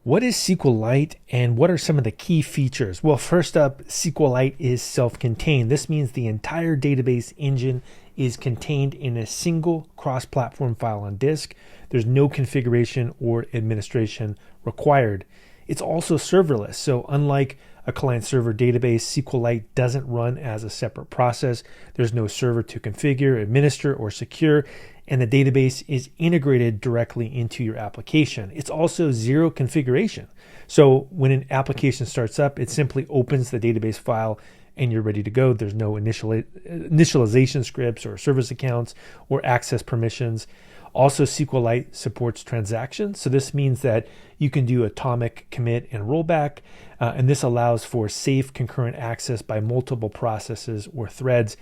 What is SQLite and what are some of the key features? Well, first up, SQLite is self-contained. This means the entire database engine is contained in a single cross-platform file on disk. There's no configuration or administration required. It's also serverless. So unlike a client-server database, SQLite doesn't run as a separate process. There's no server to configure, administer, or secure, and the database is integrated directly into your application. It's also zero configuration. So when an application starts up, it simply opens the database file and you're ready to go. There's no initialization scripts or service accounts or access permissions. Also, SQLite supports transactions. So this means that you can do atomic commit and rollback, and this allows for safe concurrent access by multiple processes or threads.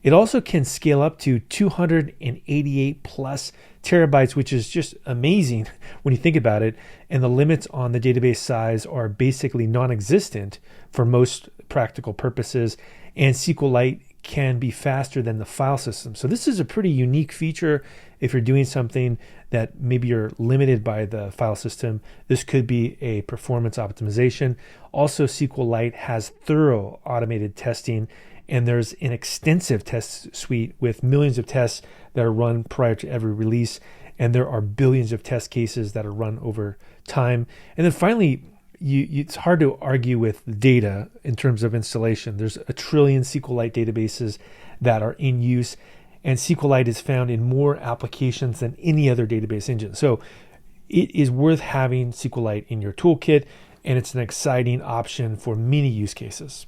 It also can scale up to 288 plus terabytes, which is just amazing when you think about it. And the limits on the database size are basically non-existent for most practical purposes. And SQLite can be faster than the file system. So this is a pretty unique feature. If you're doing something that maybe you're limited by the file system, this could be a performance optimization. Also, SQLite has thorough automated testing, and there's an extensive test suite with millions of tests that are run prior to every release. And there are billions of test cases that are run over time. And then finally, it's hard to argue with the data in terms of installation. There's a trillion SQLite databases that are in use, and SQLite is found in more applications than any other database engine. So it is worth having SQLite in your toolkit, and it's an exciting option for many use cases.